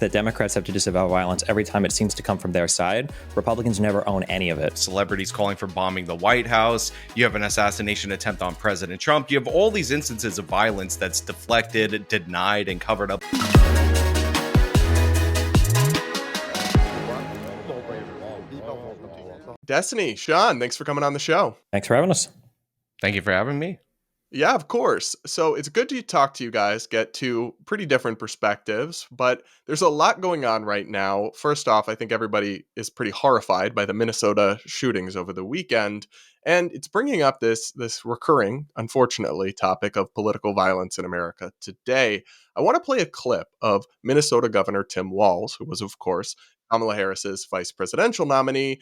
that Democrats have to disavow violence every time it seems to come from their side. Republicans never own any of it. Celebrities calling for bombing the White House. You have an assassination attempt on President Trump. You have all these instances of violence that's deflected, denied, and covered up. Destiny, Sean, thanks for coming on the show. Thanks for having us. Thank you for having me. Yeah, of course. So it's good to talk to you guys, get two pretty different perspectives, but there's a lot going on right now. First off, I think everybody is pretty horrified by the Minnesota shootings over the weekend, and it's bringing up this recurring, unfortunately, topic of political violence in America today. I want to play a clip of Minnesota Governor Tim Walz, who was, of course, Kamala Harris's vice presidential nominee,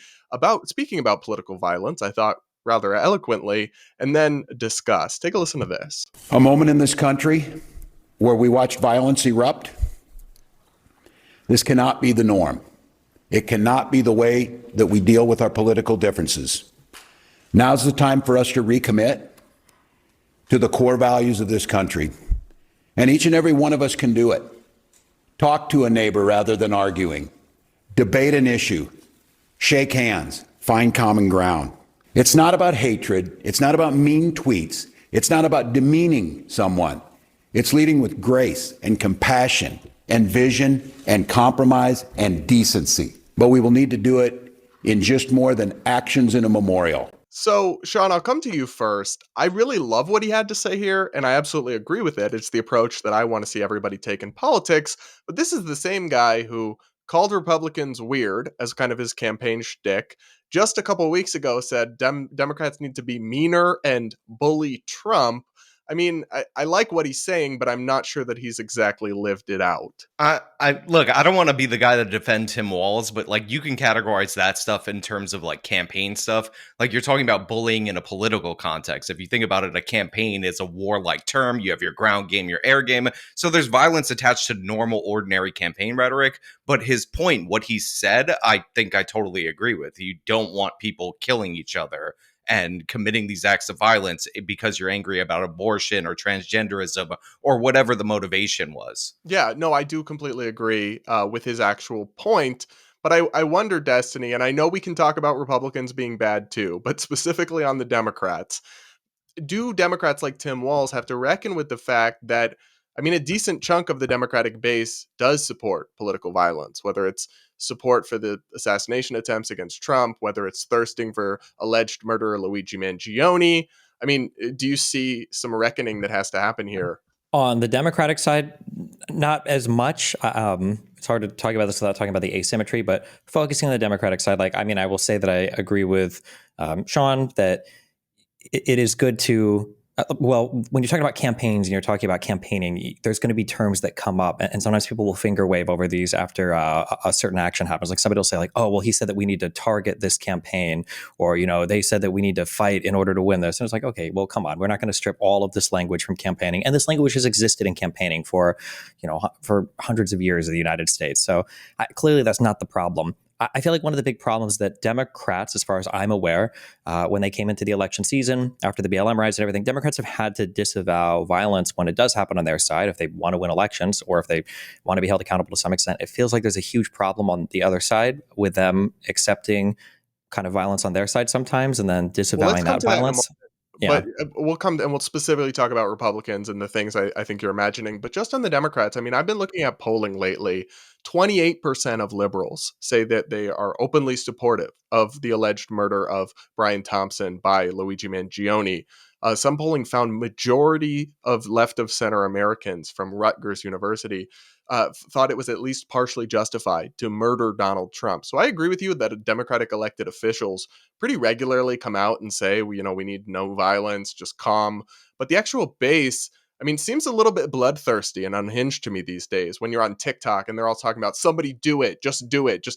speaking about political violence, I thought rather eloquently, and then discuss. Take a listen to this. A moment in this country where we watch violence erupt. This cannot be the norm. It cannot be the way that we deal with our political differences. Now's the time for us to recommit to the core values of this country. And each and every one of us can do it. Talk to a neighbor rather than arguing. Debate an issue. Shake hands. Find common ground. It's not about hatred. It's not about mean tweets. It's not about demeaning someone. It's leading with grace and compassion and vision and compromise and decency. But we will need to do it in just more than actions in a memorial. So, Sean, I'll come to you first. I really love what he had to say here, and I absolutely agree with it. It's the approach that I want to see everybody take in politics. But this is the same guy who called Republicans weird as kind of his campaign shtick. Just a couple of weeks ago said Democrats need to be meaner and bully Trump. I mean, I like what he's saying, but I'm not sure that he's exactly lived it out. Look, I don't want to be the guy that defend Tim Walz, but like you can categorize that stuff in terms of like campaign stuff. Like you're talking about bullying in a political context. If you think about it, a campaign is a warlike term. You have your ground game, your air game. So there's violence attached to normal, ordinary campaign rhetoric. But his point, what he said, I think I totally agree with. You don't want people killing each other and committing these acts of violence because you're angry about abortion or transgenderism or whatever the motivation was. Yeah, no, I do completely agree with his actual point. But I wonder, Destiny, and I know we can talk about Republicans being bad too, but specifically on the Democrats, do Democrats like Tim Walz have to reckon with the fact that, I mean, a decent chunk of the Democratic base does support political violence, whether it's support for the assassination attempts against Trump, whether it's thirsting for alleged murderer Luigi Mangione. I mean, do you see some reckoning that has to happen here? On the Democratic side, not as much. It's hard to talk about this without talking about the asymmetry, but focusing on the Democratic side, I will say that I agree with Sean that it is good to, when you're talking about campaigns and you're talking about campaigning, there's going to be terms that come up. And sometimes people will finger wave over these after a certain action happens. Like somebody will say like, oh, well, he said that we need to target this campaign, or, they said that we need to fight in order to win this. And it's like, okay, well, come on. We're not going to strip all of this language from campaigning. And this language has existed in campaigning for hundreds of years in the United States. So clearly that's not the problem. I feel like one of the big problems that Democrats, as far as I'm aware, when they came into the election season, after the BLM riots and everything, Democrats have had to disavow violence when it does happen on their side, if they want to win elections or if they want to be held accountable to some extent. It feels like there's a huge problem on the other side with them accepting kind of violence on their side sometimes and then disavowing that violence. But we'll specifically talk about Republicans and the things I think you're imagining. But just on the Democrats, I mean, I've been looking at polling lately. 28% of liberals say that they are openly supportive of the alleged murder of Brian Thompson by Luigi Mangione. Some polling found majority of left of center Americans from Rutgers University thought it was at least partially justified to murder Donald Trump. So I agree with you that Democratic elected officials pretty regularly come out and say, we need no violence, just calm. But the actual base, I mean, seems a little bit bloodthirsty and unhinged to me these days when you're on TikTok and they're all talking about somebody do it, just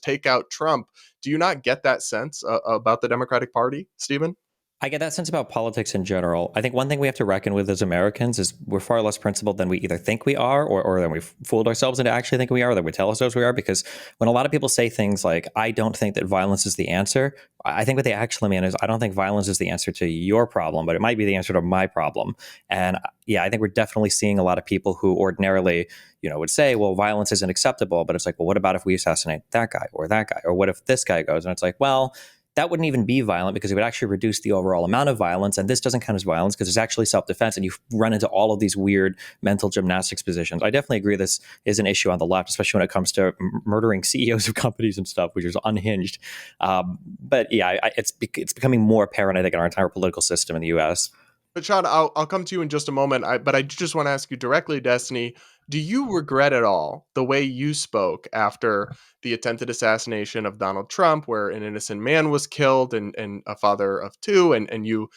take out Trump. Do you not get that sense about the Democratic Party, Steven? I get that sense about politics in general. I think one thing we have to reckon with as Americans is we're far less principled than we either think we are, or than we've fooled ourselves into actually thinking we are, or that we tell ourselves we are. Because when a lot of people say things like, I don't think that violence is the answer, I think what they actually mean is, I don't think violence is the answer to your problem, but it might be the answer to my problem. And yeah, I think we're definitely seeing a lot of people who ordinarily, would say, well, violence isn't acceptable. But it's like, well, what about if we assassinate that guy or that guy? Or what if this guy goes? And it's like, well, that wouldn't even be violent because it would actually reduce the overall amount of violence. And this doesn't count as violence because it's actually self-defense. And you run into all of these weird mental gymnastics positions. I definitely agree this is an issue on the left, especially when it comes to murdering CEOs of companies and stuff, which is unhinged. But yeah, it's becoming more apparent, I think, in our entire political system in the U.S. But Sean, I'll come to you in just a moment. But I just want to ask you directly, Destiny, do you regret at all the way you spoke after the attempted assassination of Donald Trump, where an innocent man was killed and a father of two, and you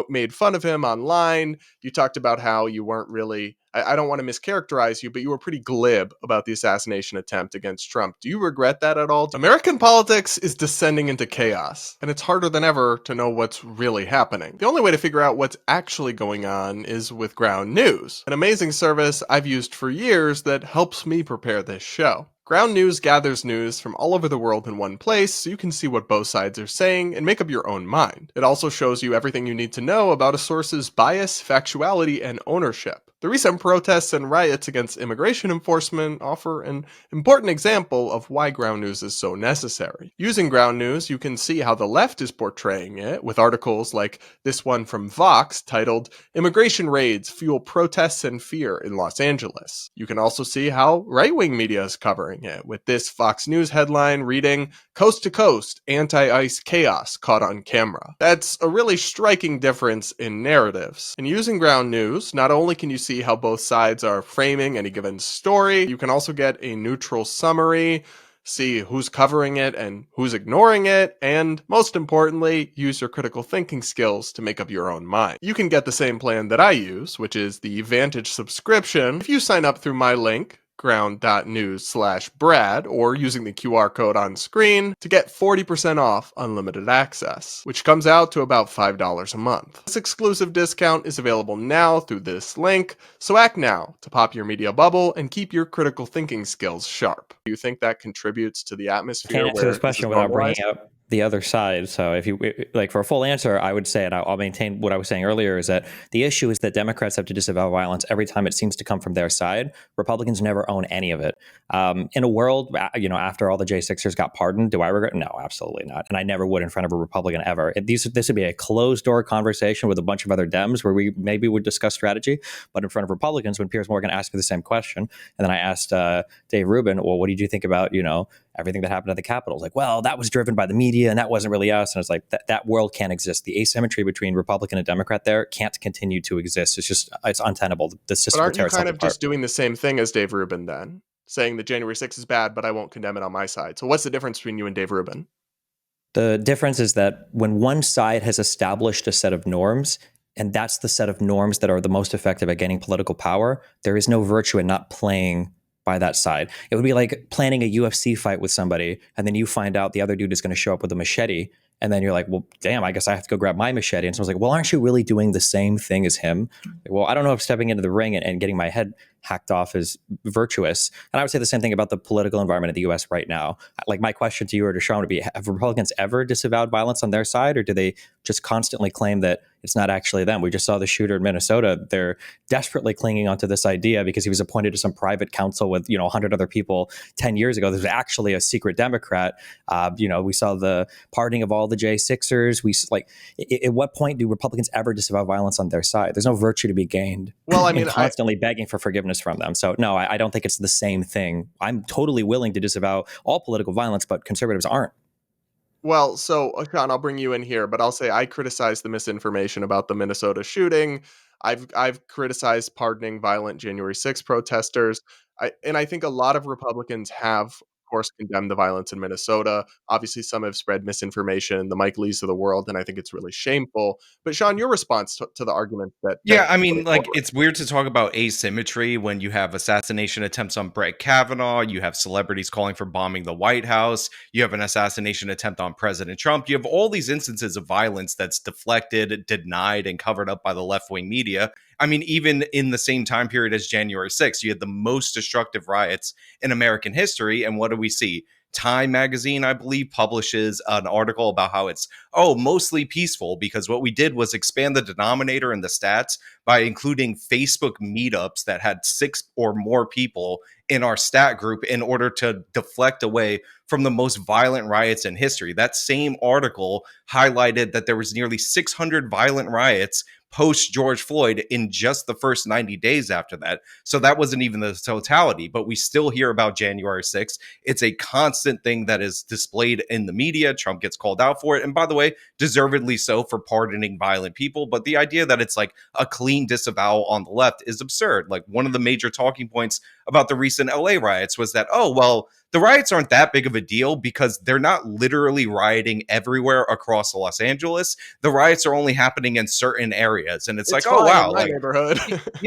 made fun of him online? You talked about how you weren't really, I don't want to mischaracterize you, but you were pretty glib about the assassination attempt against Trump. Do you regret that at all? American politics is descending into chaos, and it's harder than ever to know what's really happening. The only way to figure out what's actually going on is with Ground News, an amazing service I've used for years that helps me prepare this show. Ground News gathers news from all over the world in one place so you can see what both sides are saying and make up your own mind. It also shows you everything you need to know about a source's bias, factuality, and ownership. The recent protests and riots against immigration enforcement offer an important example of why Ground News is so necessary. Using Ground News, you can see how the left is portraying it, with articles like this one from Vox titled, "Immigration Raids Fuel Protests and Fear in Los Angeles." You can also see how right-wing media is covering it, with this Fox News headline reading, "Coast to Coast, Anti-ICE Chaos Caught on Camera." That's a really striking difference in narratives. And using Ground News, not only can you see how both sides are framing any given story, you can also get a neutral summary, see who's covering it and who's ignoring it, and most importantly, use your critical thinking skills to make up your own mind. You can get the same plan that I use, which is the Vantage subscription, if you sign up through my link, ground.news/Brad, or using the QR code on screen to get 40% off unlimited access, which comes out to about $5 a month. This exclusive discount is available now through this link, so act now to pop your media bubble and keep your critical thinking skills sharp. Do you think that contributes to the atmosphere? Can't answer where this question without bringing up the other side. So if you like, for a full answer, I would say, and I'll maintain what I was saying earlier, is that the issue is that Democrats have to disavow violence every time it seems to come from their side. Republicans never own any of it. In a world, after all the J6ers got pardoned, do I regret? No, absolutely not. And I never would in front of a Republican ever. This would be a closed door conversation with a bunch of other Dems where we maybe would discuss strategy. But in front of Republicans, when Piers Morgan asked me the same question, and then I asked Dave Rubin, well, what did you think about, everything that happened at the Capitol? Like, well, that was driven by the media and that wasn't really us. And it's like, that world can't exist. The asymmetry between Republican and Democrat there can't continue to exist. It's untenable. The system. But aren't you kind of just doing the same thing as Dave Rubin then? Saying that January 6th is bad, but I won't condemn it on my side. So what's the difference between you and Dave Rubin? The difference is that when one side has established a set of norms, and that's the set of norms that are the most effective at gaining political power, there is no virtue in not playing by that side. It would be like planning a UFC fight with somebody, and then you find out the other dude is going to show up with a machete, and then you're like, well, damn, I guess I have to go grab my machete. And someone's like, well, aren't you really doing the same thing as him? Well, I don't know if stepping into the ring and getting my head hacked off is virtuous. And I would say the same thing about the political environment in the U.S. right now. Like, my question to you or to Sean would be, have Republicans ever disavowed violence on their side, or do they just constantly claim that it's not actually them? We just saw the shooter in Minnesota. They're desperately clinging onto this idea because he was appointed to some private council with 100 other people 10 years ago. There's actually a secret Democrat. We saw the pardoning of all the J6ers. At what point do Republicans ever disavow violence on their side? There's no virtue to be gained. Well, I mean, constantly begging for forgiveness from them. So no, I don't think it's the same thing. I'm totally willing to disavow all political violence, but conservatives aren't. Well, so Sean, I'll bring you in here, but I'll say I criticize the misinformation about the Minnesota shooting. I've criticized pardoning violent January 6th protesters. I think a lot of Republicans have course, condemned the violence in Minnesota. Obviously, some have spread misinformation, the Mike Lees of the world, and I think it's really shameful. But Sean, your response to the argument that Yeah, I put mean, like, forward. it's weird to talk about asymmetry when you have assassination attempts on Brett Kavanaugh, you have celebrities calling for bombing the White House, you have an assassination attempt on President Trump. You have all these instances of violence that's deflected, denied, and covered up by the left wing media. I mean, even in the same time period as January 6th, you had the most destructive riots in American history. And what do we see? Time magazine, I believe, publishes an article about how it's mostly peaceful because what we did was expand the denominator and the stats by including Facebook meetups that had 6 or more people in our stat group in order to deflect away from the most violent riots in history. That same article highlighted that there was nearly 600 violent riots post George Floyd in just the first 90 days after that. So that wasn't even the totality, but we still hear about January 6th. It's a constant thing that is displayed in the media. Trump gets called out for it. And by the way, deservedly so for pardoning violent people. But the idea that it's like a clean disavowal on the left is absurd. Like one of the major talking points about the recent LA riots was that, the riots aren't that big of a deal because they're not literally rioting everywhere across Los Angeles. The riots are only happening in certain areas. And it's like, oh, fine wow. in my Like, neighborhood.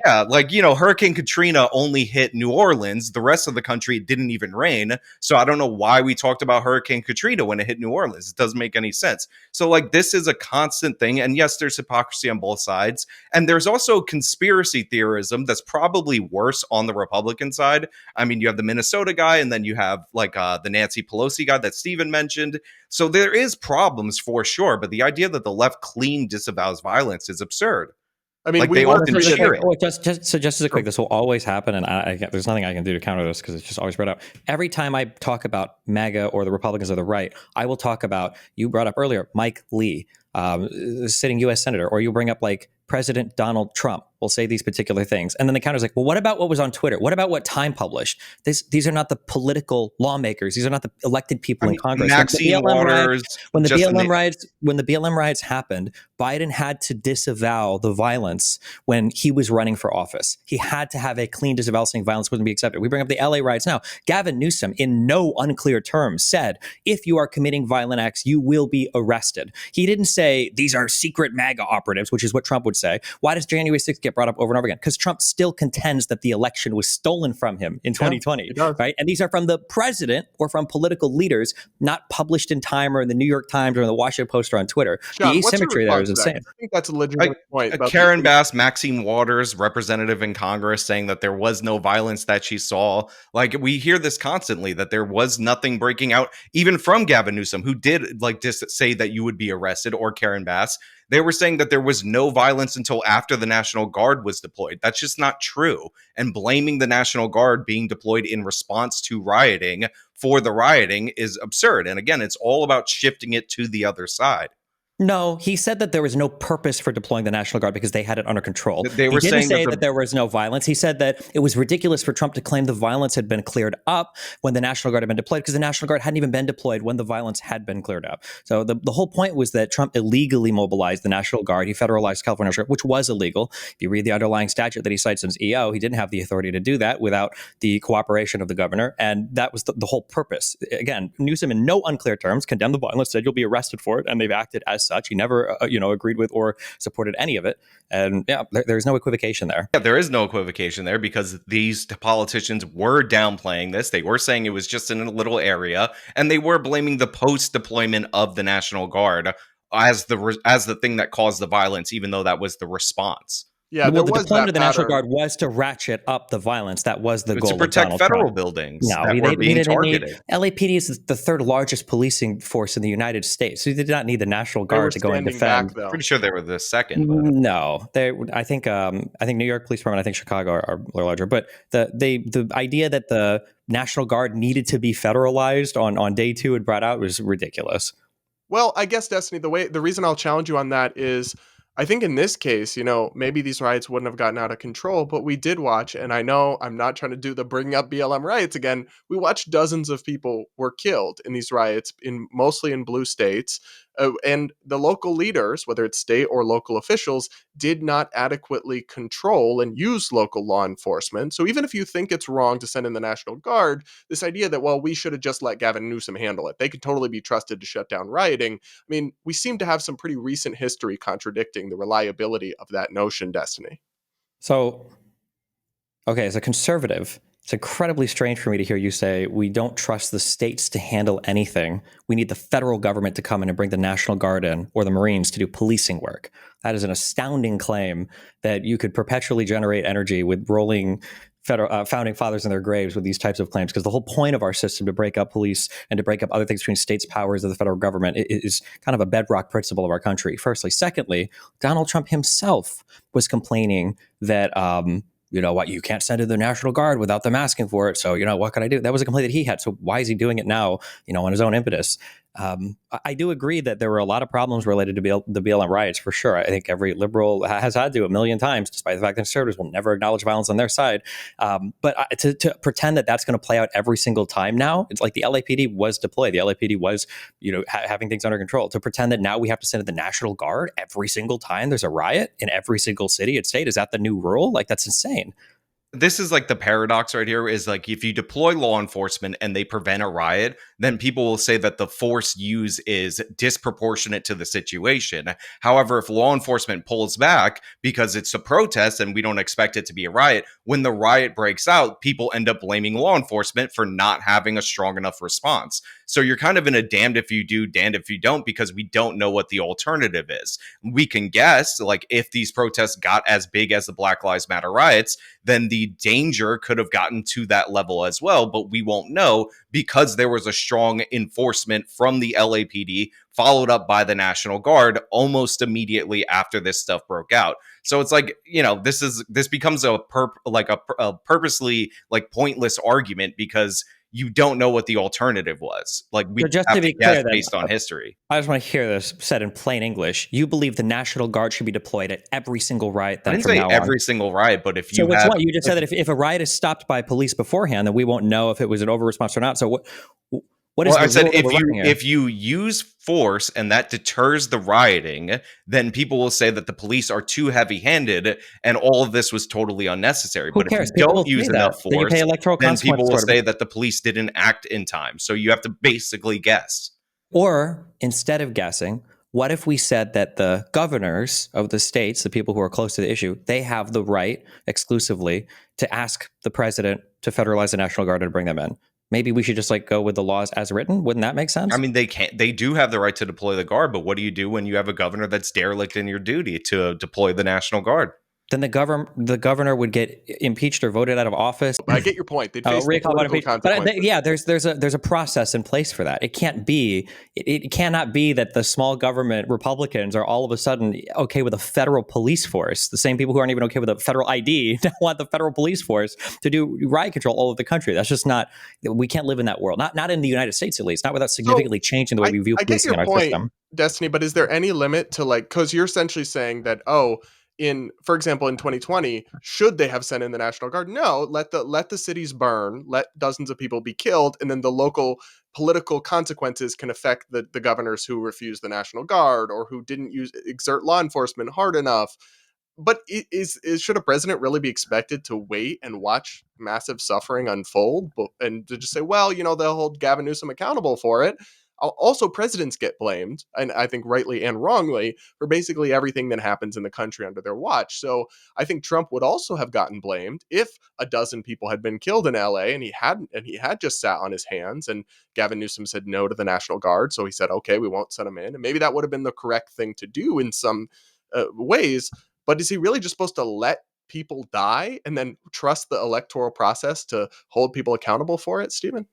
yeah, like, Hurricane Katrina only hit New Orleans. The rest of the country didn't even rain. So I don't know why we talked about Hurricane Katrina when it hit New Orleans. It doesn't make any sense. So, like, this is a constant thing. And yes, there's hypocrisy on both sides. And there's also conspiracy theorism that's probably worse on the Republican side. I mean, you have the Minnesota guy, and then you have the Nancy Pelosi guy that Steven mentioned. So there is problems for sure. But the idea that the left clean disavows violence is absurd. I mean, Like, we they were often treated cheer it. Just as a quick, this will always happen, and there's nothing I can do to counter this because it's just always brought up. Every time I talk about MAGA or the Republicans or the right, I will talk about, you brought up earlier, Mike Lee, sitting U.S. senator, or you bring up like President Donald Trump will say these particular things. And then the counter's like, well, what about what was on Twitter? What about what Time published? These are not the political lawmakers. These are not the elected people in Congress. Maxine Waters. When the BLM riots happened, Biden had to disavow the violence when he was running for office. He had to have a clean disavowal saying violence wouldn't be accepted. We bring up the LA riots now. Gavin Newsom, in no unclear terms, said, if you are committing violent acts, you will be arrested. He didn't say these are secret MAGA operatives, which is what Trump would say. Why does January 6th get brought up over and over again? Because Trump still contends that the election was stolen from him in 2020, right? And these are from the president or from political leaders, not published in Time or in the New York Times or in the Washington Post or on Twitter. John, the asymmetry there is insane. I think that's a legitimate point. Karen Bass, Maxine Waters, representative in Congress, saying that there was no violence that she saw. Like, we hear this constantly, that there was nothing breaking out, even from Gavin Newsom, who did like just say that you would be arrested, or Karen Bass. They were saying that there was no violence until after the National Guard was deployed. That's just not true. And blaming the National Guard being deployed in response to rioting for the rioting is absurd. And again, it's all about shifting it to the other side. No, he said that there was no purpose for deploying the National Guard because they had it under control. They were he didn't saying say that there was no violence. He said that it was ridiculous for Trump to claim the violence had been cleared up when the National Guard had been deployed, because the National Guard hadn't even been deployed when the violence had been cleared up. So the whole point was that Trump illegally mobilized the National Guard. He federalized California National Guard, which was illegal. If you read the underlying statute that he cites as EO, he didn't have the authority to do that without the cooperation of the governor. And that was the whole purpose. Again, Newsom, in no unclear terms, condemned the violence, said you'll be arrested for it, and they've acted as such. He never agreed with or supported any of it. And yeah, there's no equivocation there. Yeah, there is no equivocation there because these politicians were downplaying this. They were saying it was just in a little area, and they were blaming the post-deployment of the National Guard as the thing that caused the violence, even though that was the response. Yeah, well, the deployment of the National Guard was to ratchet up the violence. That was the goal. To protect federal Trump. buildings No, that were being targeted. LAPD is the third largest policing force in the United States. So they did not need the National Guard to go and defend. Pretty sure they were the second. But. No, I think New York Police Department, I think Chicago are larger. But the idea that the National Guard needed to be federalized on day two and brought out was ridiculous. Well, I guess, Destiny, the reason I'll challenge you on that is, I think in this case, maybe these riots wouldn't have gotten out of control, but we did watch, and I know I'm not trying to do the bring up BLM riots again. We watched dozens of people were killed in these riots, mostly in blue states. And the local leaders, whether it's state or local officials, did not adequately control and use local law enforcement. So even if you think it's wrong to send in the National Guard, this idea that, well, we should have just let Gavin Newsom handle it, they could totally be trusted to shut down rioting. I mean, we seem to have some pretty recent history contradicting the reliability of that notion, Destiny. So, okay, as a conservative, it's incredibly strange for me to hear you say we don't trust the states to handle anything. We need the federal government to come in and bring the National Guard in or the Marines to do policing work. That is an astounding claim that you could perpetually generate energy with rolling federal founding fathers in their graves with these types of claims, because the whole point of our system to break up police and to break up other things between states' powers of the federal government is kind of a bedrock principle of our country. Firstly. Secondly, Donald Trump himself was complaining that you know what, you can't send in the National Guard without them asking for it. So, you know, what could I do? That was a complaint that he had. So why is he doing it now, you know, on his own impetus? I do agree that there were a lot of problems related to the BLM riots, for sure. I think every liberal has had to a million times, despite the fact that conservatives will never acknowledge violence on their side. But to pretend that that's going to play out every single time now, it's like the LAPD was deployed. The LAPD was, you know, having things under control. To pretend that now we have to send in the National Guard every single time there's a riot in every single city and state, is that the new rule? Like, that's insane. This is like the paradox right here, is like, if you deploy law enforcement and they prevent a riot, then people will say that the force used is disproportionate to the situation. However, if law enforcement pulls back because it's a protest and we don't expect it to be a riot, when the riot breaks out, people end up blaming law enforcement for not having a strong enough response. So you're kind of in a damned if you do, damned if you don't, because we don't know what the alternative is. We can guess, like, if these protests got as big as the Black Lives Matter riots, then the danger could have gotten to that level as well, but we won't know because there was a strong enforcement from the LAPD followed up by the National Guard almost immediately after this stuff broke out. So it's like, you know, this becomes a purposely like pointless argument because you don't know what the alternative was. Like, we Just have to be guess clear, then, based on history. I just want to hear this said in plain English. You believe the National Guard should be deployed at every single riot I then didn't from say now every on? single riot, but if So you which have, one? You just said that if a riot is stopped by police beforehand, then we won't know if it was an over response or not. So what is well, the I said rule that we're writing here? if you use force and that deters the rioting, then people will say that the police are too heavy-handed and all of this was totally unnecessary. Who But if cares? you People don't will use say enough that. Then you force, pay electoral then people will consequences for it. say that the police didn't act in time. So you have to basically guess. Or instead of guessing, what if we said that the governors of the states, the people who are close to the issue, they have the right exclusively to ask the president to federalize the National Guard and bring them in? Maybe we should just like go with the laws as written. Wouldn't that make sense? I mean, they do have the right to deploy the guard, but what do you do when you have a governor that's derelict in your duty to deploy the National Guard? Then the governor would get impeached or voted out of office. I get your point. They'd face the Recall, political consequences. but yeah, there's a process in place for that. It cannot be that the small government Republicans are all of a sudden okay with a federal police force. The same people who aren't even okay with a federal ID now want the federal police force to do riot control all over the country. That's just not. We can't live in that world. Not in the United States, at least. Not without significantly changing the way we view I get policing your in our point, system. Destiny, but is there any limit to, like, because you're essentially saying that, for example, in 2020, should they have sent in the National Guard? No, let the cities burn, let dozens of people be killed, and then the local political consequences can affect the governors who refuse the National Guard or who didn't exert law enforcement hard enough. But should a president really be expected to wait and watch massive suffering unfold and to just say, well, you know, they'll hold Gavin Newsom accountable for it? Also, presidents get blamed, and I think rightly and wrongly, for basically everything that happens in the country under their watch. So I think Trump would also have gotten blamed if a dozen people had been killed in LA and he had just sat on his hands, and Gavin Newsom said no to the National Guard. So he said, okay, we won't send him in. And maybe that would have been the correct thing to do in some ways. But is he really just supposed to let people die and then trust the electoral process to hold people accountable for it, Stephen?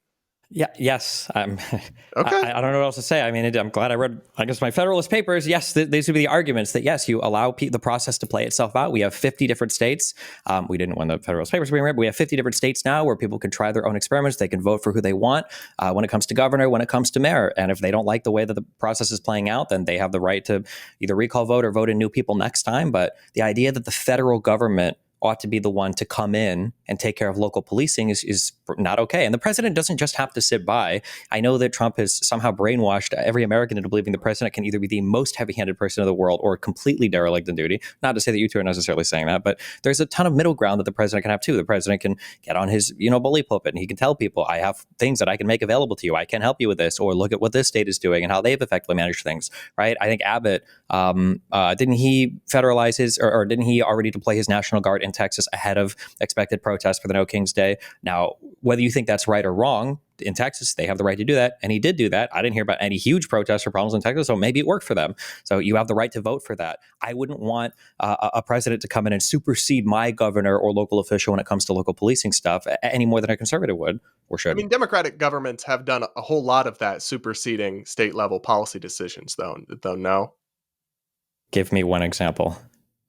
Yeah. Yes. Okay. I don't know what else to say. I mean, I'm glad I read, I guess, my Federalist Papers. Yes, these would be the arguments that, yes, you allow the process to play itself out. We have 50 different states. We didn't when the Federalist Papers were being read, but we have 50 different states now where people can try their own experiments. They can vote for who they want when it comes to governor, when it comes to mayor. And if they don't like the way that the process is playing out, then they have the right to either recall vote or vote in new people next time. But the idea that the federal government ought to be the one to come in and take care of local policing is not okay. And the president doesn't just have to sit by. I know that Trump has somehow brainwashed every American into believing the president can either be the most heavy-handed person in the world or completely derelict in duty. Not to say that you two are necessarily saying that, but there's a ton of middle ground that the president can have too. The president can get on his, bully pulpit and he can tell people, I have things that I can make available to you. I can help you with this, or look at what this state is doing and how they've effectively managed things, right? I think Abbott, didn't he federalize his, or didn't he already deploy his National Guard in Texas ahead of expected protests for the No King's Day? Now, whether you think that's right or wrong, in Texas, they have the right to do that. And he did do that. I didn't hear about any huge protests or problems in Texas, so maybe it worked for them. So you have the right to vote for that. I wouldn't want a president to come in and supersede my governor or local official when it comes to local policing stuff any more than a conservative would or should. I mean, Democratic governments have done a whole lot of that, superseding state level policy decisions, though no? Give me one example.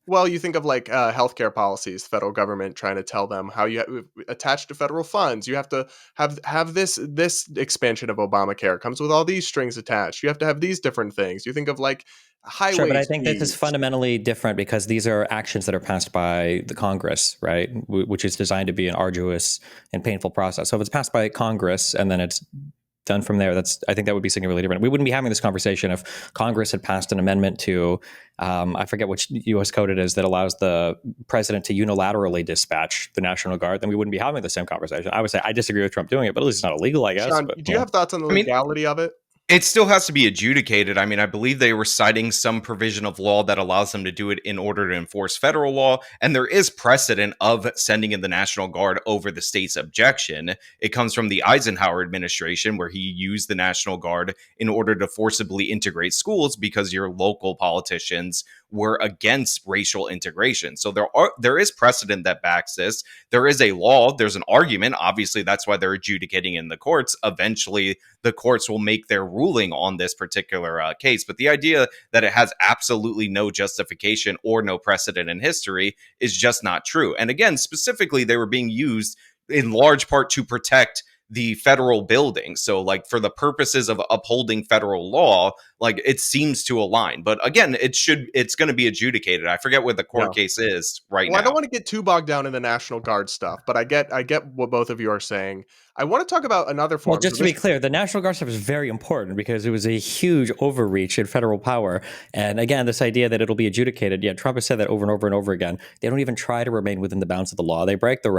Well, you think of like healthcare policies, federal government trying to tell them how you attach to federal funds. You have to have this expansion of Obamacare comes with all these strings attached. You have to have these different things. You think of like highway. Sure, but I think this is fundamentally different because these are actions that are passed by the Congress, right? Which is designed to be an arduous and painful process. So if it's passed by Congress and then it's done from there, I think that would be significantly different. We wouldn't be having this conversation if Congress had passed an amendment to, I forget which U.S. code it is that allows the president to unilaterally dispatch the National Guard. Then we wouldn't be having the same conversation. I would say I disagree with Trump doing it, but at least it's not illegal, I guess. Sean, but, do you have thoughts on the legality of it? It still has to be adjudicated. I mean, I believe they were citing some provision of law that allows them to do it in order to enforce federal law. And there is precedent of sending in the National Guard over the state's objection. It comes from the Eisenhower administration, where he used the National Guard in order to forcibly integrate schools because your local politicians were against racial integration. So there is precedent that backs this. There is a law. There's an argument. Obviously, that's why they're adjudicating in the courts. Eventually, the courts will make their ruling on this particular case. But the idea that it has absolutely no justification or no precedent in history is just not true. And again, specifically, they were being used in large part to protect the federal building. So like for the purposes of upholding federal law, like it seems to align. But again, it's going to be adjudicated. I forget what the court case is now. I don't want to get too bogged down in the National Guard stuff, but I get what both of you are saying. I want to talk about another form. Well, just to be clear, the National Guard stuff is very important because it was a huge overreach in federal power. And again, this idea that it'll be adjudicated, Trump has said that over and over and over again. They don't even try to remain within the bounds of the law. They break the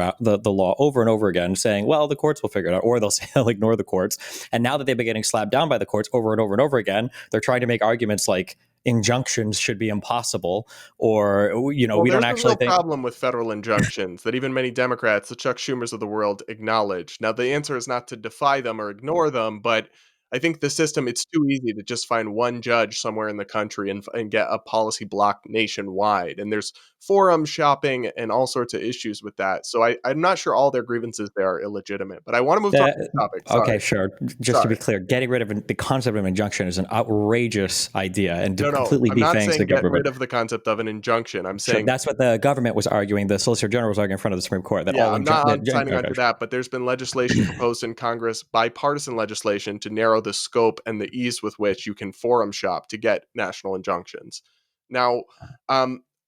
law over and over again, saying, well, the courts will figure it out, or they'll say they'll ignore the courts. And now that they've been getting slapped down by the courts over and over and over again, they're trying to make arguments like injunctions should be impossible, or we don't actually think. There's a problem with federal injunctions that even many Democrats, the Chuck Schumers of the world, acknowledge. Now, the answer is not to defy them or ignore them, but I think the system, it's too easy to just find one judge somewhere in the country and get a policy block nationwide. And there's forum shopping and all sorts of issues with that. So I'm not sure all their grievances there are illegitimate, but I want to move on to the topic. Sorry. Okay, sure. Just to be clear, getting rid of the concept of injunction is an outrageous idea and completely defangs the government. I'm not saying get rid of the concept of an injunction. I'm saying that's what the government was arguing. The Solicitor General was arguing in front of the Supreme Court. That I'm not signing on to that, but there's been legislation proposed in Congress, bipartisan legislation, to narrow the scope and the ease with which you can forum shop to get national injunctions. Now,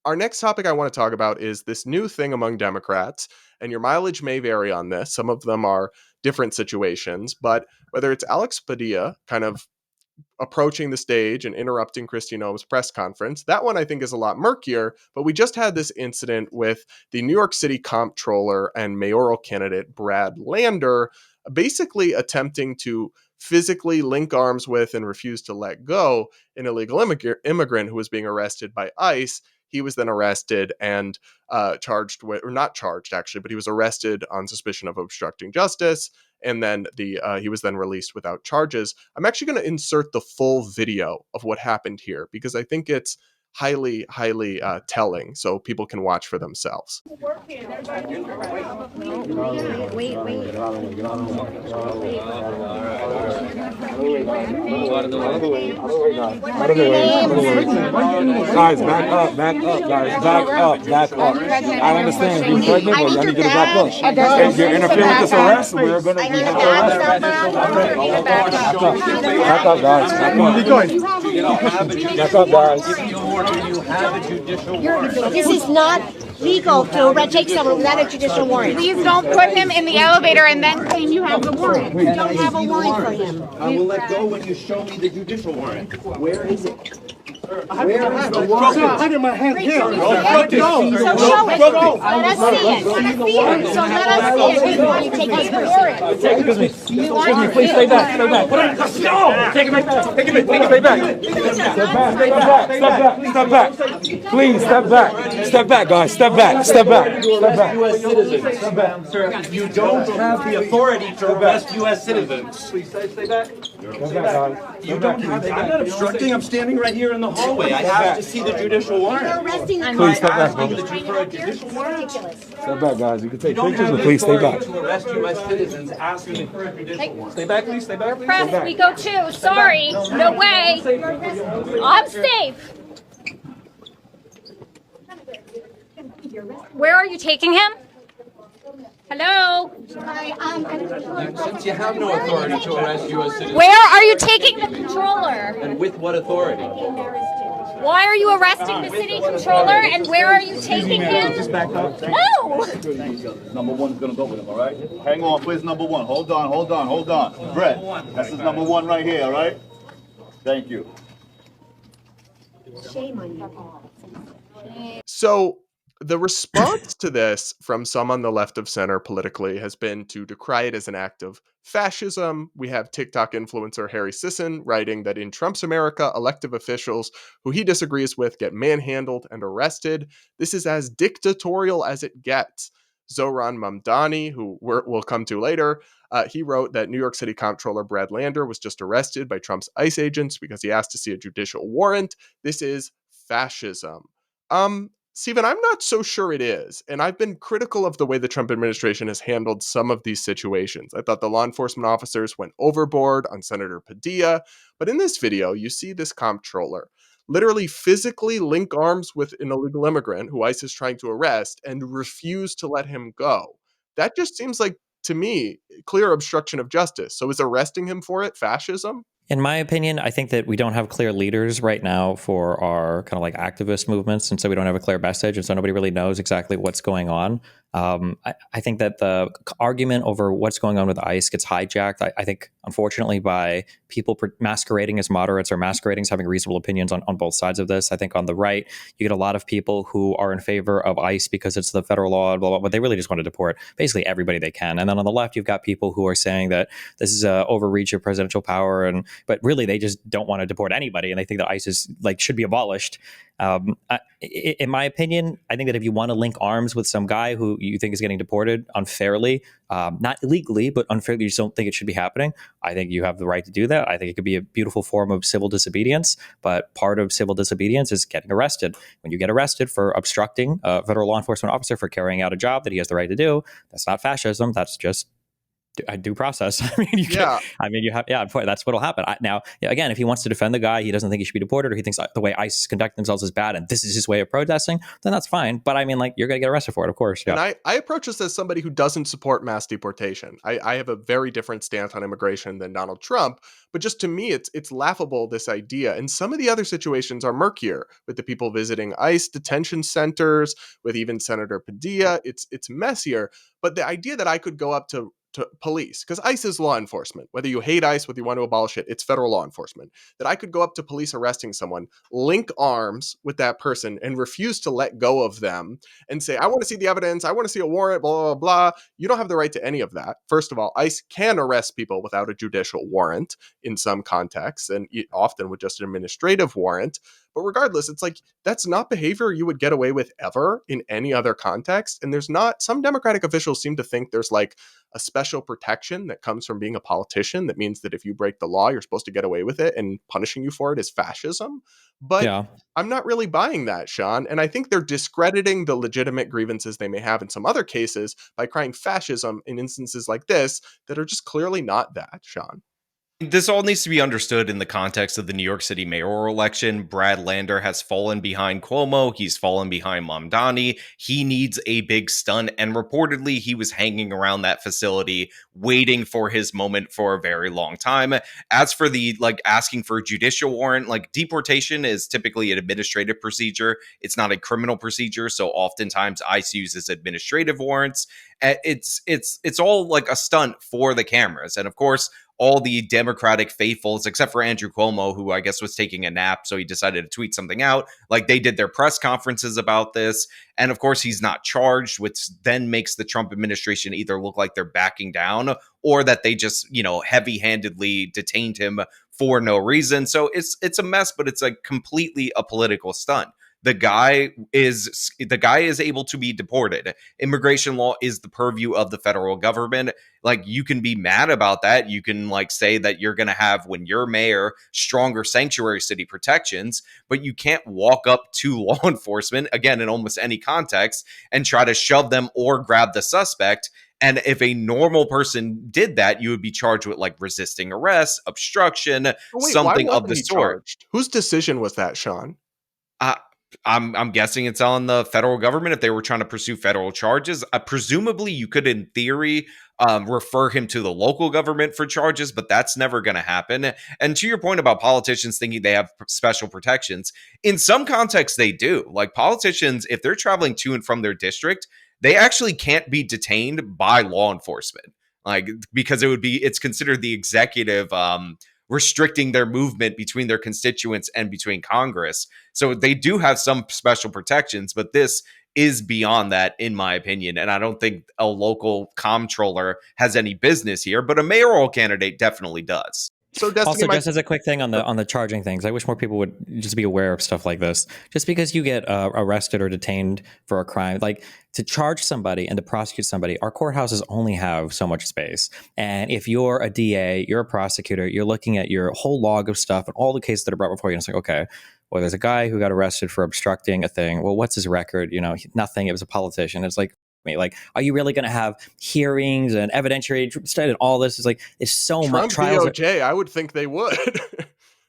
our next topic I want to talk about is this new thing among Democrats, and your mileage may vary on this. Some of them are different situations, but whether it's Alex Padilla kind of approaching the stage and interrupting Kristi Noem's press conference, that one I think is a lot murkier, but we just had this incident with the New York City comptroller and mayoral candidate Brad Lander basically attempting to physically link arms with and refuse to let go an illegal immigrant who was being arrested by ICE. He was then arrested and charged with, or not charged actually, but he was arrested on suspicion of obstructing justice. And then he was then released without charges. I'm actually going to insert the full video of what happened here because I think it's highly telling, so people can watch for themselves. Wait. Guys, back up, guys. Back up. I understand you're pregnant, but I need you to back up. If you're interfering with this arrest, we're going to arrest. Back up, guys. Back up, guys. This is not legal to take someone without a judicial warrant. Please don't put him in the elevator and then claim you have the warrant. We don't have a warrant for him. I will let go when you show me the judicial warrant. Where is it? So show it. Let us see it. So let us see it before you take his warrant. Excuse me, please stay back. No! Take it back. Take it back. Stay back. Step back. Please, step back. Step back, guys. Step back. Step back. U.S. citizens. Sir, you don't have the authority to arrest U.S. citizens. Please stay back. You don't have. I'm not obstructing. I'm standing right here in the hallway. I have to see the judicial warrant. You're arresting them. Please step back, Step back, guys. You can take pictures, but please stay back. To arrest U.S. citizens, asking for a judicial warrant. Stay back, please. Stay back, please. Press, we go too. Sorry. No way. I'm safe. Where are you taking him? Hello? Since you have no authority to arrest U.S. citizens, Where are you taking the controller? and with what authority? Why are you arresting the city controller and where are you taking him? No! Number one's gonna go with him, all right? Hang on, where's number one? Hold on. Brett, this is number one right here, all right? Thank you. Shame on you. So the response to this from some on the left of center politically has been to decry it as an act of fascism. We have TikTok influencer Harry Sisson writing that in Trump's America, elective officials who he disagrees with get manhandled and arrested. This is as dictatorial as it gets. Zohran Mamdani, who we'll come to later, he wrote that New York City Comptroller Brad Lander was just arrested by Trump's ICE agents because he asked to see a judicial warrant. This is fascism. Steven, I'm not so sure it is. And I've been critical of the way the Trump administration has handled some of these situations. I thought the law enforcement officers went overboard on Senator Padilla. But in this video, you see this comptroller literally physically link arms with an illegal immigrant who ICE is trying to arrest and refuse to let him go. That just seems like, to me, clear obstruction of justice. So is arresting him for it fascism? In my opinion, I think that we don't have clear leaders right now for our kind of like activist movements. And so we don't have a clear message. And so nobody really knows exactly what's going on. I think that the argument over what's going on with ICE gets hijacked, I think, unfortunately, by people masquerading as moderates or masquerading as having reasonable opinions on both sides of this. I think on the right, you get a lot of people who are in favor of ICE because it's the federal law, blah, blah, but they really just want to deport basically everybody they can. And then on the left, you've got people who are saying that this is an overreach of presidential power, but really they just don't want to deport anybody, and they think that ICE is should be abolished. In my opinion, I think that if you want to link arms with some guy who you think is getting deported unfairly, not illegally, but unfairly, you just don't think it should be happening, I think you have the right to do that. I think it could be a beautiful form of civil disobedience, but part of civil disobedience is getting arrested. When you get arrested for obstructing a federal law enforcement officer for carrying out a job that he has the right to do, that's not fascism. That's just a due process. That's what'll happen. Now, again, if he wants to defend the guy, he doesn't think he should be deported, or he thinks the way ICE conduct themselves is bad and this is his way of protesting, then that's fine. But I mean, you're going to get arrested for it, of course. Yeah. And I approach this as somebody who doesn't support mass deportation. I have a very different stance on immigration than Donald Trump, but just to me, it's laughable, this idea. And some of the other situations are murkier with the people visiting ICE detention centers, with even Senator Padilla. It's messier. But the idea that I could go up to police, because ICE is law enforcement. Whether you hate ICE, whether you want to abolish it, it's federal law enforcement. That I could go up to police arresting someone, link arms with that person, and refuse to let go of them and say, I want to see the evidence, I want to see a warrant, blah, blah, blah. You don't have the right to any of that. First of all, ICE can arrest people without a judicial warrant in some contexts, and often with just an administrative warrant. But regardless, it's that's not behavior you would get away with ever in any other context. And some Democratic officials seem to think there's a special protection that comes from being a politician that means that if you break the law, you're supposed to get away with it, and punishing you for it is fascism. But yeah. I'm not really buying that, Sean. And I think they're discrediting the legitimate grievances they may have in some other cases by crying fascism in instances like this that are just clearly not that, Sean. This all needs to be understood in the context of the New York City mayoral election. Brad Lander has fallen behind Cuomo. He's fallen behind Mamdani. He needs a big stunt. And reportedly, he was hanging around that facility waiting for his moment for a very long time. As for the asking for a judicial warrant, deportation is typically an administrative procedure. It's not a criminal procedure. So oftentimes ICE uses administrative warrants. It's all like a stunt for the cameras. And of course, all the Democratic faithfuls, except for Andrew Cuomo, who I guess was taking a nap, so he decided to tweet something out. They did their press conferences about this. And of course, he's not charged, which then makes the Trump administration either look like they're backing down or that they just, heavy-handedly detained him for no reason. So it's a mess, but it's completely a political stunt. The guy is able to be deported. Immigration law is the purview of the federal government. You can be mad about that. You can say that you're going to have, when you're mayor, stronger sanctuary city protections, but you can't walk up to law enforcement, again, in almost any context, and try to shove them or grab the suspect. And if a normal person did that, you would be charged with resisting arrest, obstruction, something of the sort. Charged? Whose decision was that, Sean? I'm guessing it's on the federal government if they were trying to pursue federal charges. Presumably, you could, in theory, refer him to the local government for charges, but that's never going to happen. And to your point about politicians thinking they have special protections, in some contexts they do. Politicians, if they're traveling to and from their district, they actually can't be detained by law enforcement, because it's considered the executive restricting their movement between their constituents and between Congress. So they do have some special protections, but this is beyond that, in my opinion. And I don't think a local comptroller has any business here, but a mayoral candidate definitely does. So Destiny, also, just as a quick thing on the charging things, I wish more people would just be aware of stuff like this. Just because you get arrested or detained for a crime, to charge somebody and to prosecute somebody, our courthouses only have so much space. And if you're a DA, you're a prosecutor, you're looking at your whole log of stuff and all the cases that are brought before you, and it's okay, well, there's a guy who got arrested for obstructing a thing. Well, what's his record? Nothing. It was a politician. It's are you really going to have hearings and evidentiary study and all this? It's so much trials. DOJ, I would think they would.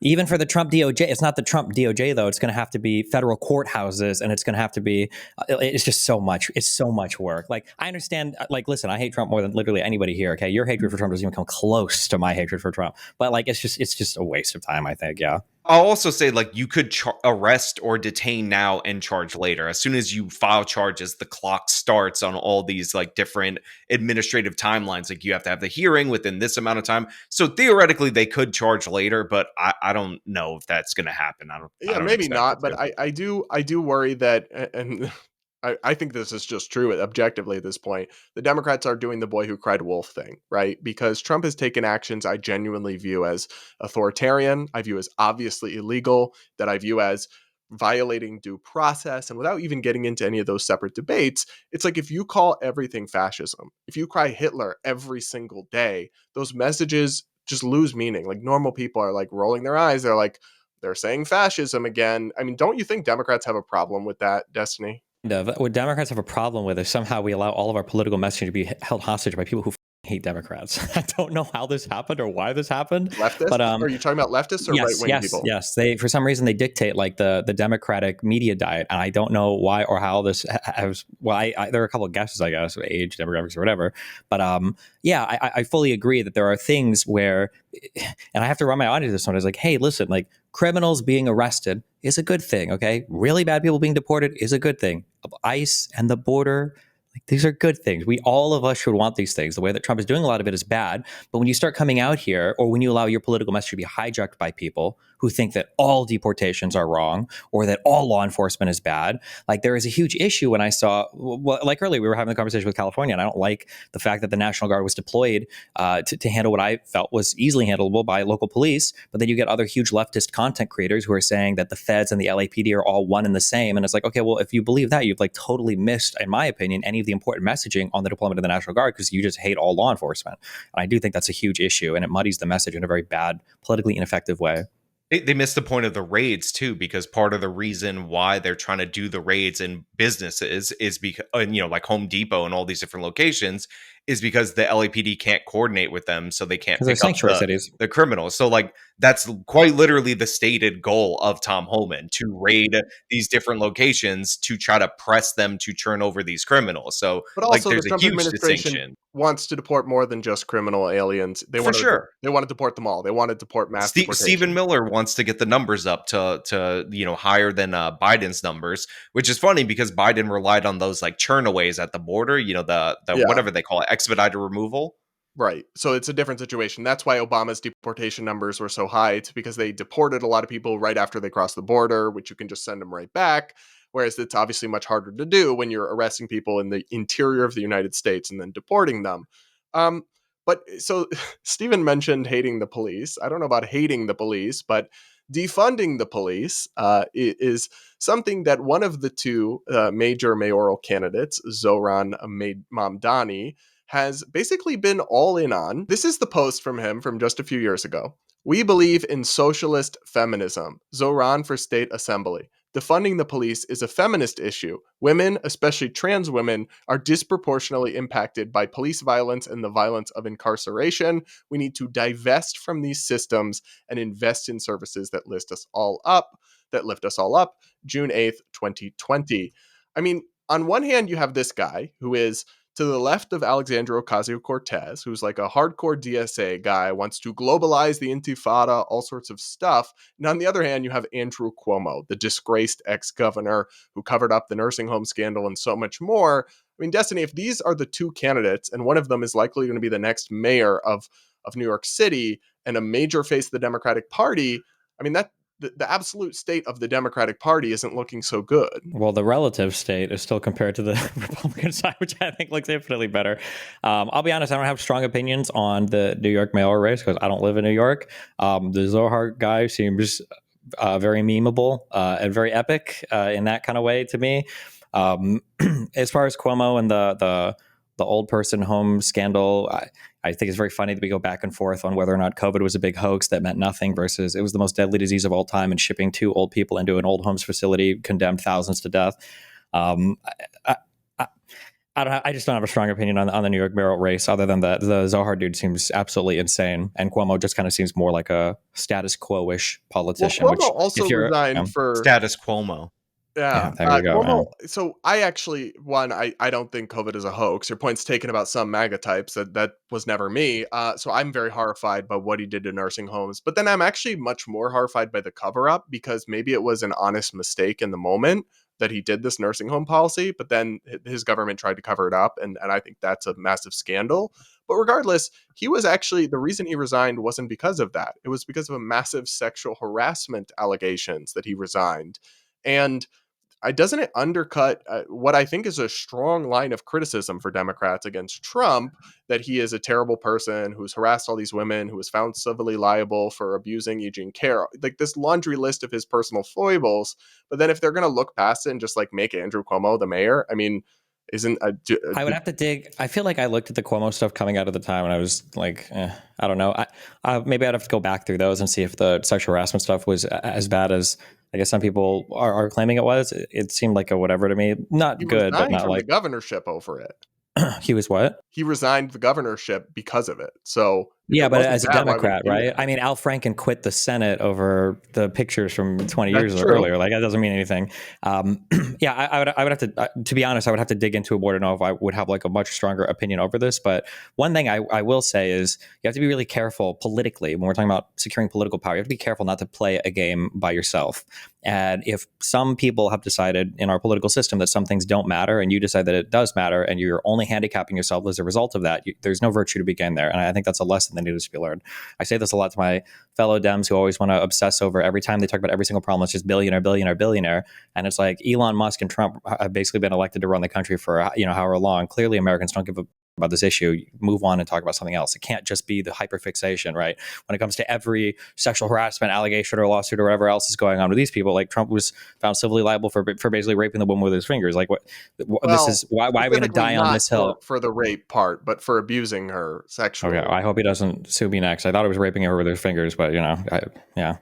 Even for the Trump DOJ, it's not the Trump DOJ though. It's going to have to be federal courthouses, and it's going to have to be. It's just so much. It's so much work. I understand. Listen, I hate Trump more than literally anybody here. Okay, your hatred for Trump doesn't even come close to my hatred for Trump. But it's just a waste of time, I think. Yeah. I'll also say, you could arrest or detain now and charge later. As soon as you file charges, the clock starts on all these different administrative timelines. You have to have the hearing within this amount of time. So theoretically, they could charge later, but I don't know if that's going to happen. I don't maybe not. But I do worry that, and I think this is just true objectively at this point. The Democrats are doing the boy who cried wolf thing, right? Because Trump has taken actions I genuinely view as authoritarian, I view as obviously illegal, that I view as violating due process. And without even getting into any of those separate debates, it's if you call everything fascism, if you cry Hitler every single day, those messages just lose meaning. Normal people are rolling their eyes. They're saying fascism again. I mean, don't you think Democrats have a problem with that, Destiny? What Democrats have a problem with is somehow we allow all of our political messaging to be held hostage by people who hate Democrats. I don't know how this happened or why this happened. Leftists? But are you talking about leftists or right-wing people? Yes. They, for some reason, they dictate the Democratic media diet, and I don't know why or how this has. Well, there are a couple of guesses, I guess, age, demographics, or whatever. But I fully agree that there are things where, and I have to run my audience this one. Is hey, listen, criminals being arrested is a good thing. Okay, really bad people being deported is a good thing. ICE and the border. These are good things. All of us should want these things. The way that Trump is doing a lot of it is bad. But when you start coming out here, or when you allow your political message to be hijacked by people who think that all deportations are wrong or that all law enforcement is bad, there is a huge issue when I saw, earlier we were having a conversation with California, and I don't like the fact that the National Guard was deployed to handle what I felt was easily handleable by local police. But then you get other huge leftist content creators who are saying that the feds and the LAPD are all one and the same. And it's okay, well, if you believe that, you've totally missed, in my opinion, any of the important messaging on the deployment of the National Guard, because you just hate all law enforcement. And I do think that's a huge issue, and it muddies the message in a very bad, politically ineffective way. They missed the point of the raids too, because part of the reason why they're trying to do the raids in businesses is because, like Home Depot and all these different locations, is because the LAPD can't coordinate with them, so they can't Because they're pick up sanctuary cities. the criminals. So like that's quite literally the stated goal of Tom Homan, to raid these different locations to try to press them to turn over these criminals. So But like also, the there's a Trump huge administration distinction. wants to deport more than just criminal aliens. They For want to sure. they want to deport them all. They want to deport mass deportation. Stephen Miller wants to get the numbers up to higher than Biden's numbers, which is funny because Biden relied on those like turnaways at the border, the Yeah. whatever they call it, expedited removal. Right. So it's a different situation. That's why Obama's deportation numbers were so high. It's because they deported a lot of people right after they crossed the border, which you can just send them right back. Whereas it's obviously much harder to do when you're arresting people in the interior of the United States and then deporting them. But so Stephen mentioned hating the police. I don't know about hating the police, but defunding the police is something that one of the two major mayoral candidates, Zohran Mamdani, has basically been all in on. This is the post from him from just a few years ago. We believe in socialist feminism. Zohran for State Assembly. Defunding the police is a feminist issue. Women, especially trans women, are disproportionately impacted by police violence and the violence of incarceration. We need to divest from these systems and invest in services that lift us all up. June 8th, 2020. I mean, on one hand, you have this guy who is to the left of Alexandria Ocasio-Cortez, who's like a hardcore DSA guy, wants to globalize the Intifada, all sorts of stuff. And on the other hand, you have Andrew Cuomo, the disgraced ex-governor who covered up the nursing home scandal and so much more. I mean, Destiny, if these are the two candidates, and one of them is likely going to be the next mayor of New York City and a major face of the Democratic Party, I mean, that the absolute state of the Democratic Party isn't looking so good. Well, the relative state is still compared to the Republican side, which I think looks infinitely better. I'll be honest, I don't have strong opinions on the New York mayoral race because I don't live in New York. The Zohar guy seems very memeable and very epic in that kind of way to me. As far as Cuomo and the old person home scandal, I think it's very funny that we go back and forth on whether or not COVID was a big hoax that meant nothing versus it was the most deadly disease of all time, and shipping 2 old people into an old homes facility condemned thousands to death. I just don't have a strong opinion on the New York mayoral race, other than the Zohar dude seems absolutely insane, and Cuomo just kind of seems more like a status quo-ish politician. Well, Cuomo also resigned for status Cuomo. Yeah, there you go. Cuomo, so I actually, I don't think COVID is a hoax. Your point's taken about some MAGA types. That was never me. So I'm very horrified by what he did to nursing homes. But then I'm actually much more horrified by the cover-up, because maybe it was an honest mistake in the moment that he did this nursing home policy, but then his government tried to cover it up. And I think that's a massive scandal. But regardless, he was actually, the reason he resigned wasn't because of that. It was because of a massive sexual harassment allegations that he resigned. And doesn't it undercut what I think is a strong line of criticism for Democrats against Trump, that he is a terrible person who's harassed all these women, who was found civilly liable for abusing Eugene Carroll, like this laundry list of his personal foibles. But then if they're going to look past it and just like make Andrew Cuomo the mayor, I mean, I would have to dig. I feel like I looked at the Cuomo stuff coming out of the time and I was like, I don't know. Maybe I'd have to go back through those and see if the sexual harassment stuff was as bad as I guess some people are claiming it was. It seemed like a whatever to me. Not good, but not like the governorship over it. He was what? He resigned the governorship because of it. So yeah, but as a Democrat, right? I mean, Al Franken quit the Senate over the pictures from 20 years earlier. Like that doesn't mean anything. Yeah, I would have to be honest, I would have to dig into it more to know if I would have like a much stronger opinion over this. But one thing I will say is you have to be really careful politically when we're talking about securing political power. You have to be careful not to play a game by yourself. And if some people have decided in our political system that some things don't matter, and you decide that it does matter, and you're only handicapping yourself as a result of that, there's no virtue to be gained there. And I think that's a lesson that needs to be learned. I say this a lot to my fellow Dems who always want to obsess over every time they talk about every single problem, it's just billionaire, billionaire, billionaire. And it's like Elon Musk and Trump have basically been elected to run the country for however long. Clearly, Americans don't give a about this issue. Move on and talk about something else. It can't just be the hyperfixation, right? When it comes to every sexual harassment allegation or lawsuit or whatever else is going on with these people, like Trump was found civilly liable for basically raping the woman with his fingers. Like this is why are we going to die on this hill for the rape part, but for abusing her sexually. Okay, I hope he doesn't sue me next. I thought he was raping her with his fingers, but yeah.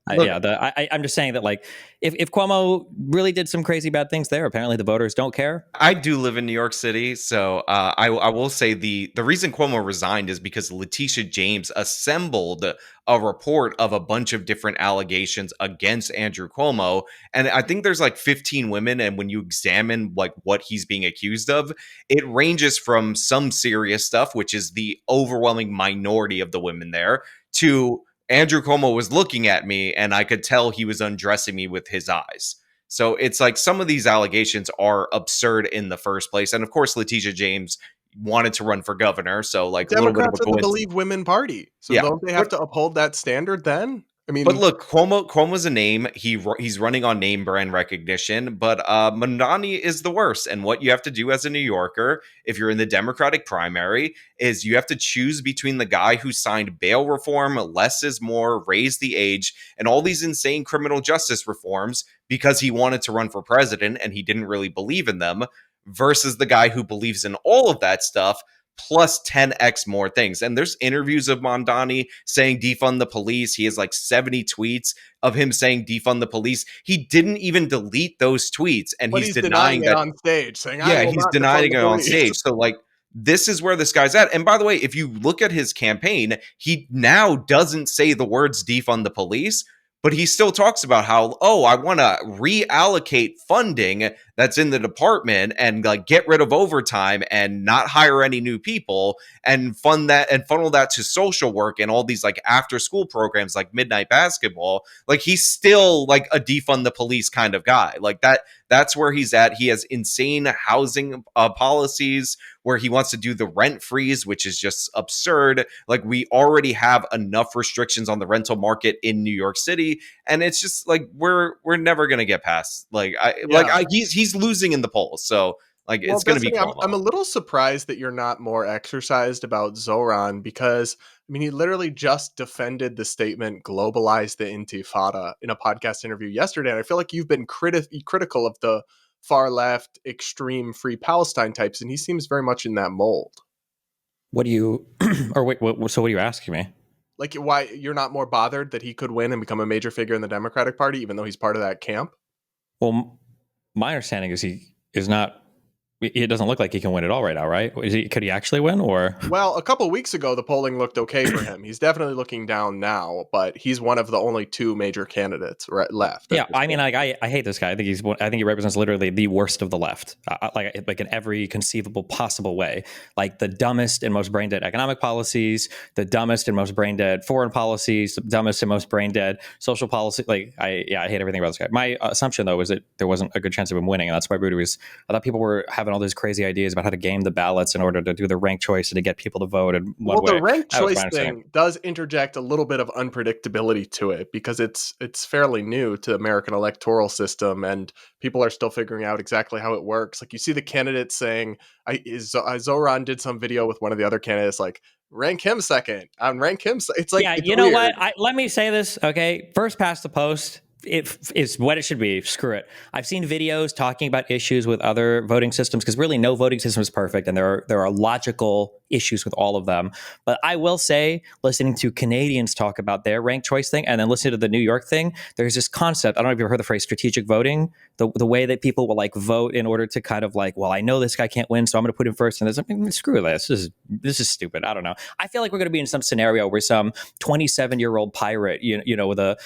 But I'm just saying that, like, if Cuomo really did some crazy bad things there, apparently the voters don't care. I do live in New York City, so I will say the reason Cuomo resigned is because Letitia James assembled a report of a bunch of different allegations against Andrew Cuomo, and I think there's like 15 women, and when you examine like what he's being accused of, it ranges from some serious stuff, which is the overwhelming minority of the women there, to Andrew Cuomo was looking at me and I could tell he was undressing me with his eyes. So it's like some of these allegations are absurd in the first place. And of course, Letitia James wanted to run for governor. So like a little bit of Democrats a are the coincidence. Believe Women party. So Yeah. don't they have to uphold that standard then? I mean, But look, Cuomo's a name. He's running on name brand recognition, but Mondani is the worst. And what you have to do as a New Yorker, if you're in the Democratic primary, is you have to choose between the guy who signed bail reform, less is more, raise the age, and all these insane criminal justice reforms because he wanted to run for president and he didn't really believe in them, versus the guy who believes in all of that stuff plus 10x more things. And there's interviews of Mondani saying defund the police. He has like 70 tweets of him saying defund the police. He didn't even delete those tweets, and but he's denying that it on stage, saying, yeah, he's denying it on stage. So like, this is where this guy's at. And by the way, if you look at his campaign, he now doesn't say the words defund the police, but he still talks about how, oh, I want to reallocate funding that's in the department and like get rid of overtime and not hire any new people and fund that and funnel that to social work and all these like after school programs like midnight basketball. Like he's still like a defund the police kind of guy. Like that's where he's at. He has insane housing policies where he wants to do the rent freeze, which is just absurd. Like we already have enough restrictions on the rental market in New York City, and it's just like we're never gonna get past. Like he's losing in the polls, so like it's gonna be Cuomo. I'm a little surprised that you're not more exercised about Zoran, because I mean he literally just defended the statement "globalize the Intifada" in a podcast interview yesterday, and I feel like you've been critical of the far left, extreme Free Palestine types, and he seems very much in that mold. What do you, or wait, so what are you asking me? Like, why you're not more bothered that he could win and become a major figure in the Democratic Party, even though he's part of that camp? Well, my understanding is he is not. It doesn't look like he can win at all right now, right? Could he actually win? Or well, a couple weeks ago, the polling looked okay for him. He's definitely looking down now, but he's one of the only two major candidates left. Yeah, I mean, like I hate this guy. I think he represents literally the worst of the left, like in every conceivable possible way. Like the dumbest and most brain dead economic policies, the dumbest and most brain dead foreign policies, the dumbest and most brain dead social policy. Like I hate everything about this guy. My assumption though was that there wasn't a good chance of him winning, and that's why Rudy was. I thought people were having all these crazy ideas about how to game the ballots in order to do the ranked choice and to get people to vote in one way. Well, the ranked choice thing does interject a little bit of unpredictability to it because it's fairly new to the American electoral system, and people are still figuring out exactly how it works. Like you see the candidates saying, Zoran did some video with one of the other candidates, like rank him second, rank him. It's like, yeah, it's you know weird. what? Let me say this, okay? First past the post. It is what it should be. Screw it. I've seen videos talking about issues with other voting systems because really no voting system is perfect, and there are logical issues with all of them. But I will say, listening to Canadians talk about their ranked choice thing and then listening to the New York thing, there's this concept. I don't know if you've heard the phrase strategic voting. The way that people will like vote in order to kind of like, well, I know this guy can't win, so I'm going to put him first. And there's screw this. This is stupid. I don't know. I feel like we're going to be in some scenario where some 27-year-old pirate, you know, with a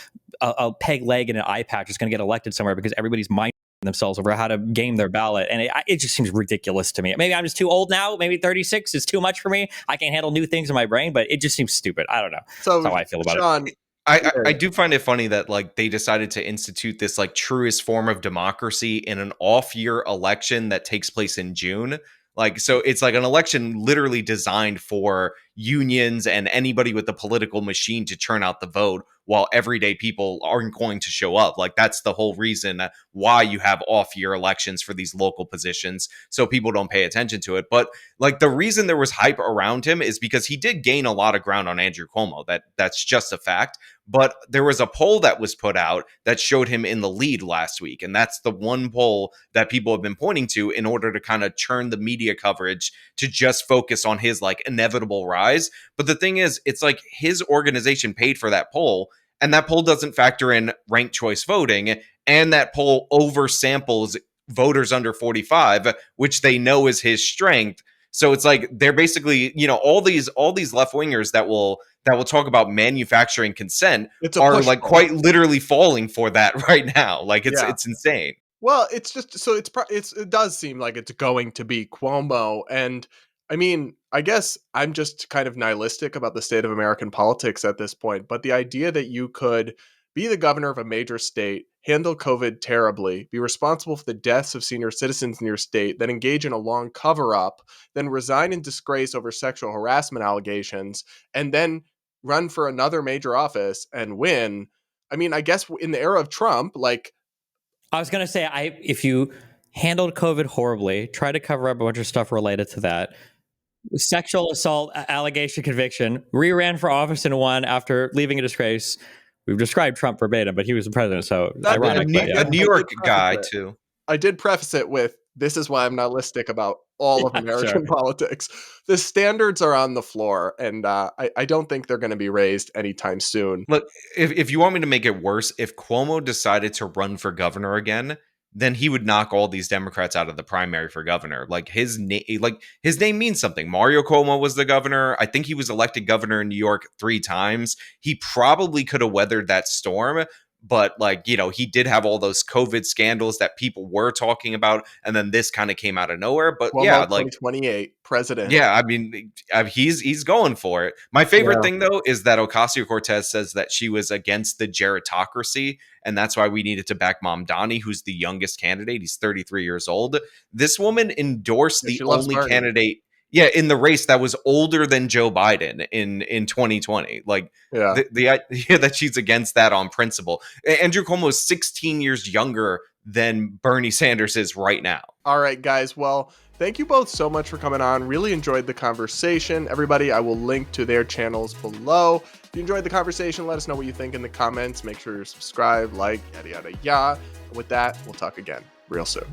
peg leg and an eye patch is going to get elected somewhere because everybody's minding themselves over how to game their ballot. And it just seems ridiculous to me. Maybe I'm just too old now. Maybe 36 is too much for me. I can't handle new things in my brain, but it just seems stupid. I don't know. So that's how I feel about Sean, it. I do find it funny that like they decided to institute this like truest form of democracy in an off-year election that takes place in June. Like, so it's like an election literally designed for unions and anybody with the political machine to turn out the vote while everyday people aren't going to show up. Like, that's the whole reason why you have off-year elections for these local positions, so people don't pay attention to it. But like the reason there was hype around him is because he did gain a lot of ground on Andrew Cuomo. That's just a fact. But there was a poll that was put out that showed him in the lead last week. And that's the one poll that people have been pointing to in order to kind of turn the media coverage to just focus on his like inevitable rise. But the thing is, it's like his organization paid for that poll. And that poll doesn't factor in ranked choice voting, and that poll oversamples voters under 45, which they know is his strength. So it's like they're basically, all these left wingers that will talk about manufacturing consent are like quite literally falling for that right now. Like it's insane. Well, it's just so it does seem like it's going to be Cuomo, and I mean, I guess I'm just kind of nihilistic about the state of American politics at this point. But the idea that you could be the governor of a major state, handle COVID terribly, be responsible for the deaths of senior citizens in your state, then engage in a long cover-up, then resign in disgrace over sexual harassment allegations, and then run for another major office and win. I mean, I guess in the era of Trump, like, I was going to say, if you handled COVID horribly, try to cover up a bunch of stuff related to that, sexual assault allegation conviction, re-ran for office and won after leaving a disgrace. We've described Trump verbatim, but he was the president, so ironic. A New York guy, too. I did preface it with, this is why I'm nihilistic about all of American politics. The standards are on the floor, and I don't think they're going to be raised anytime soon. Look, if you want me to make it worse, if Cuomo decided to run for governor again, then he would knock all these Democrats out of the primary for governor. Like his name means something. Mario Cuomo was the governor. I think he was elected governor in New York 3 times. He probably could have weathered that storm. But he did have all those COVID scandals that people were talking about, and then this kind of came out of nowhere. But Cuomo, yeah, 2028 president. Yeah, I mean, he's going for it. My favorite thing though is that Ocasio-Cortez says that she was against the gerontocracy, and that's why we needed to back Mamdani, who's the youngest candidate. He's 33 years old. This woman endorsed the only candidate. Yeah, in the race that was older than Joe Biden in 2020. Like, the idea that she's against that on principle. Andrew Cuomo is 16 years younger than Bernie Sanders is right now. All right, guys. Well, thank you both so much for coming on. Really enjoyed the conversation. Everybody, I will link to their channels below. If you enjoyed the conversation, let us know what you think in the comments. Make sure you subscribe, like, yada, yada, yada. With that, we'll talk again real soon.